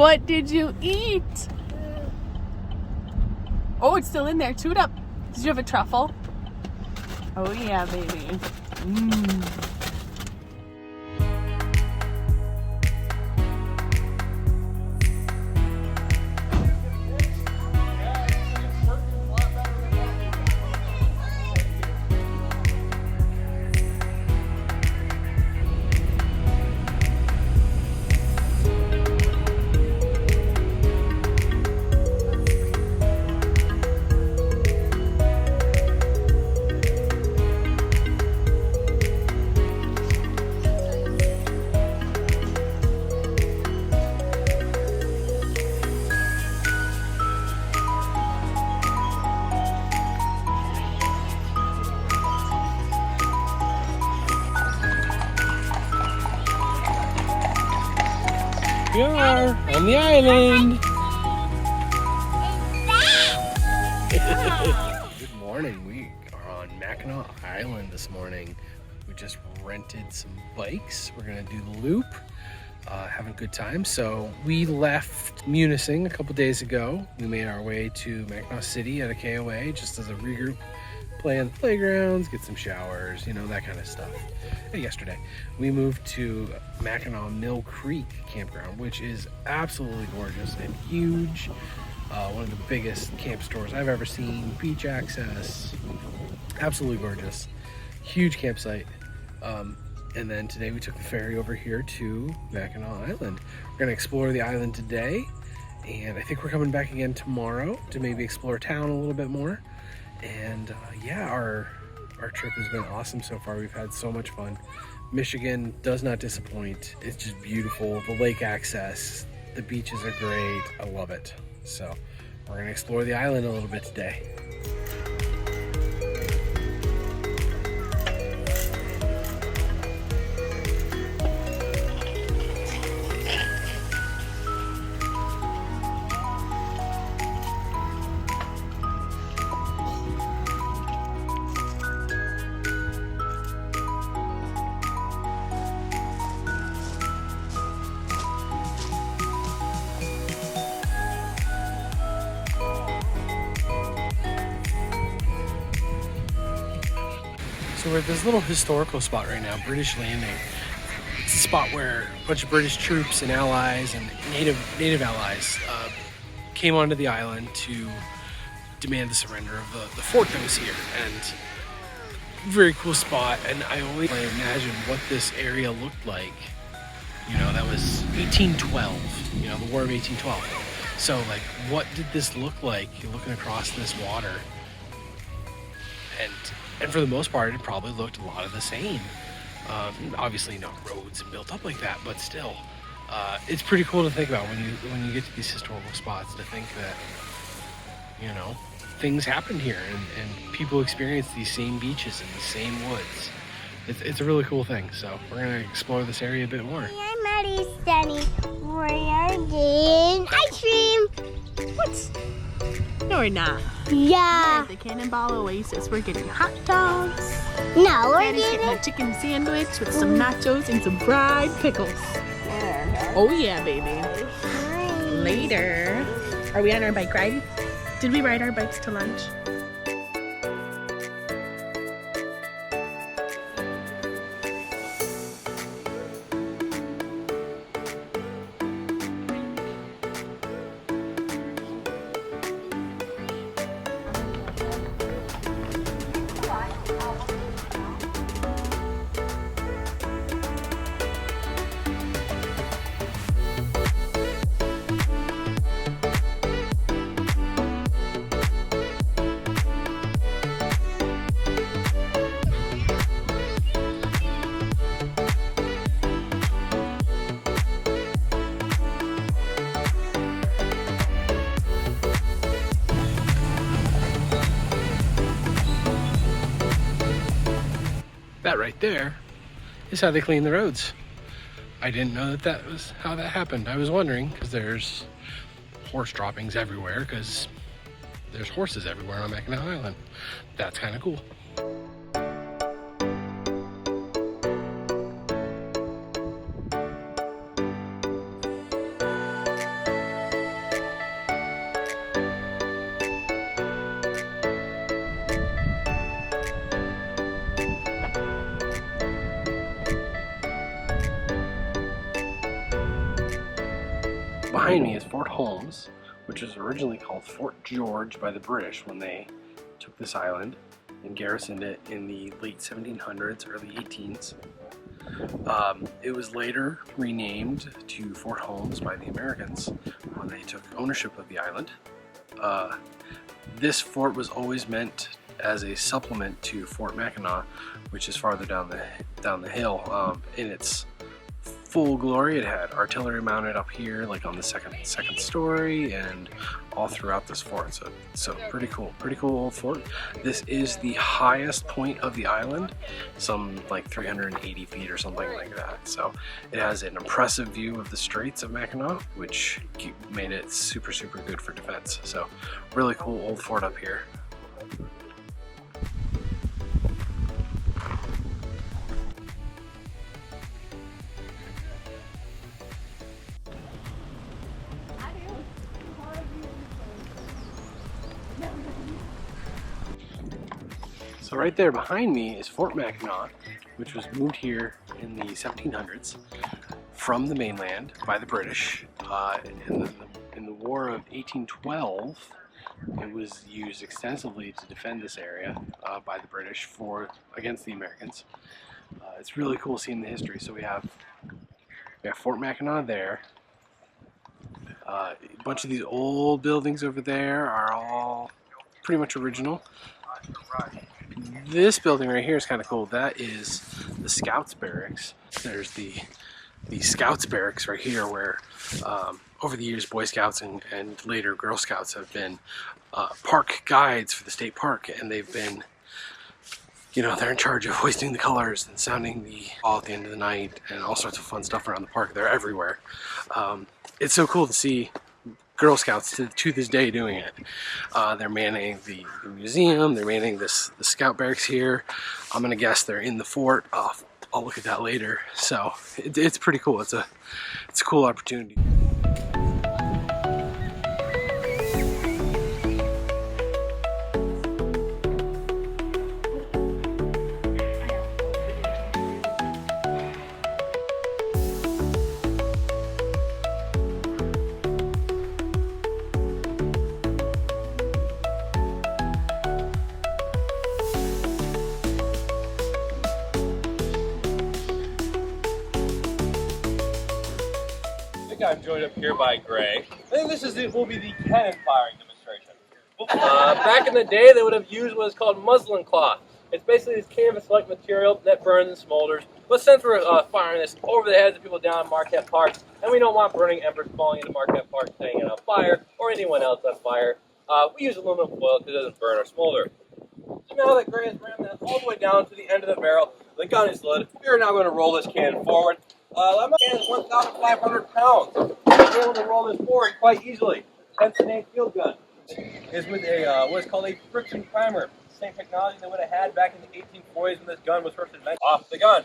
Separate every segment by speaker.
Speaker 1: What did you eat? Oh, it's still in there. Chew it up. Did you have a truffle? Oh yeah, baby. Mmm.
Speaker 2: We are on the island. Good morning. We are on Mackinac Island this morning. We just rented some bikes. We're gonna do the loop, having a good time. So we left Munising a couple days ago. We made our way to Mackinac City at a KOA just as a regroup, play on the playgrounds, get some showers, you know, that kind of stuff. Yesterday we moved to Mackinac Mill Creek campground, which is absolutely gorgeous and huge. One of the biggest camp stores I've ever seen. Beach access, absolutely gorgeous, huge campsite. And then today we took the ferry over here to Mackinac Island. We're gonna explore the island today, and I think we're coming back again tomorrow to maybe explore town a little bit more. And yeah, our trip has been awesome so far. We've had so much fun. Michigan does not disappoint. It's just beautiful. The lake access, the beaches are great. I love it. So we're gonna explore the island a little bit today. So we're at this little historical spot right now, British Landing. It's a spot where a bunch of British troops and allies and native allies came onto the island to demand the surrender of the fort that was here. And very cool spot. And I always imagine what this area looked like. You know, that was 1812, you know, the War of 1812. So like, what did this look like? You're looking across this water. And for the most part, it probably looked a lot of the same. Obviously not roads and built up like that, but still, it's pretty cool to think about when you get to these historical spots, to think that, you know, things happened here and people experienced these same beaches and these same woods. It's a really cool thing. So we're gonna explore this area a bit more.
Speaker 3: I'm Maddie Stanley. We're getting ice cream.
Speaker 1: What? No, we're not.
Speaker 3: Yeah.
Speaker 1: We're at the Cannonball Oasis. We're getting hot dogs.
Speaker 3: No, we're
Speaker 1: Daddy's getting a chicken sandwich with some nachos and some fried pickles. Oh yeah, baby. Later. Are we on our bike ride? Did we ride our bikes to lunch?
Speaker 2: That right there is how they clean the roads. I didn't know that was how that happened. I was wondering, because there's horse droppings everywhere, because there's horses everywhere on Mackinac Island. That's kind of cool. Behind me is Fort Holmes, which was originally called Fort George by the British when they took this island and garrisoned it in the late 1700s, early 18s. It was later renamed to Fort Holmes by the Americans when they took ownership of the island. This fort was always meant as a supplement to Fort Mackinac, which is farther down the hill. In its full glory, it had artillery mounted up here, like on the second story, and all throughout this fort. So pretty cool old fort. This is the highest point of the island, some like 380 feet or something like that. So it has an impressive view of the Straits of Mackinac, which made it super good for defense. So really cool old fort up here. So right there behind me is Fort Mackinac, which was moved here in the 1700s from the mainland by the British. In the War of 1812, it was used extensively to defend this area by the British against the Americans. It's really cool seeing the history. So we have Fort Mackinac there. A bunch of these old buildings over there are all pretty much original. This building right here is kind of cool. That is the Scouts Barracks. There's the Scouts Barracks right here where over the years Boy Scouts and later Girl Scouts have been park guides for the state park, and they've been, they're in charge of hoisting the colors and sounding the call at the end of the night and all sorts of fun stuff around the park. They're everywhere. It's so cool to see Girl Scouts to this day doing it. They're manning the museum, they're manning the scout barracks here. I'm gonna guess they're in the fort. I'll look at that later. So it's pretty cool. It's a cool opportunity.
Speaker 4: I'm joined up here by Gray. I think this will be the cannon firing demonstration. Back in the day, they would have used what is called muslin cloth. It's basically this canvas-like material that burns and smolders. But since we're firing this over the heads of people down in Marquette Park, and we don't want burning embers falling into Marquette Park, setting it on fire, or anyone else on fire, we use aluminum foil because it doesn't burn or smolder. So now that Gray has ran that all the way down to the end of the barrel, the gun is loaded. We are now going to roll this cannon forward. My can is 1,500 pounds. We're able to roll this forward quite easily. Hence the name field gun. Is with a what is called a friction primer. Same technology they would have had back in the 1840s when this gun was first invented. Off the gun.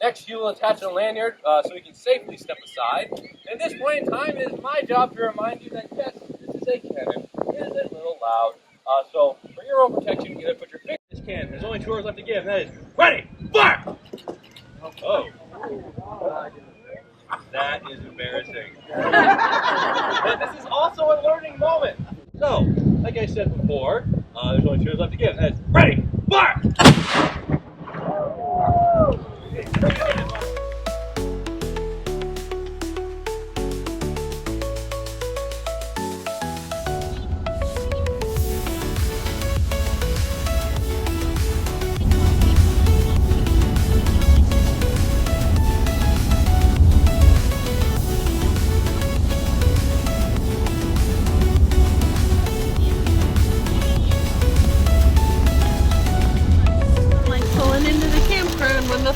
Speaker 4: Next, you will attach a lanyard so we can safely step aside. And at this point in time, it is my job to remind you that yes, this is a cannon. It is a little loud. So for your own protection, you gotta put your finger in this cannon. There's only 2 hours left to give. And that is ready, fire! Oh. That is embarrassing. But this is also a learning moment. So, like I said before, there's only 2 hours left to give. That's ready, fire!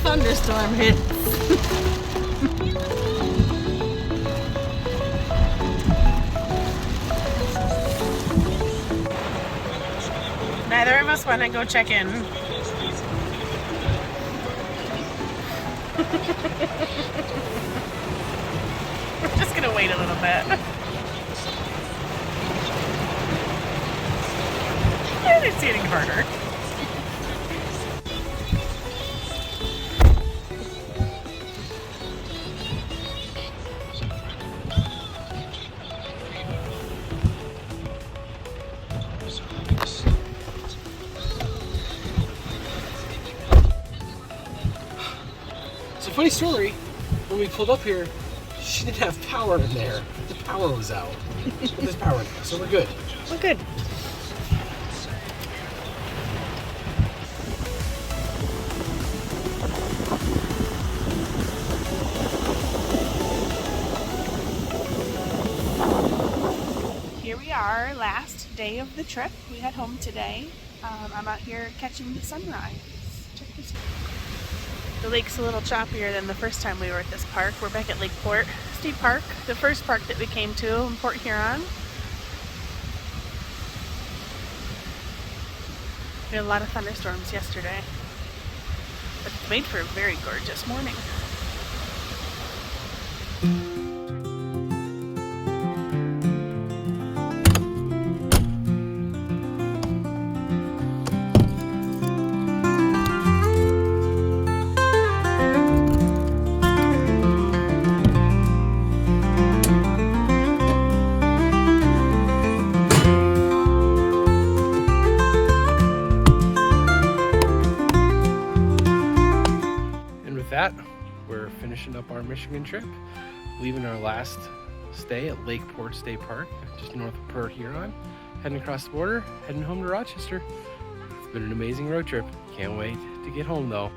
Speaker 1: Thunderstorm hits. Neither of us want to go check in. We're just gonna wait a little bit. And it's getting harder.
Speaker 2: funny story, when we pulled up here, she didn't have power in there. The power was out. But there's power in there, so we're good.
Speaker 1: We're good. Here we are, last day of the trip. We head home today. I'm out here catching the sunrise. Check this out. The lake's a little choppier than the first time we were at this park. We're back at Lakeport State Park, the first park that we came to in Port Huron. We had a lot of thunderstorms yesterday, but it's made for a very gorgeous morning.
Speaker 2: That, we're finishing up our Michigan trip, leaving our last stay at Lakeport State Park, just north of Port Huron, heading across the border, heading home to Rochester. It's been an amazing road trip. Can't wait to get home though.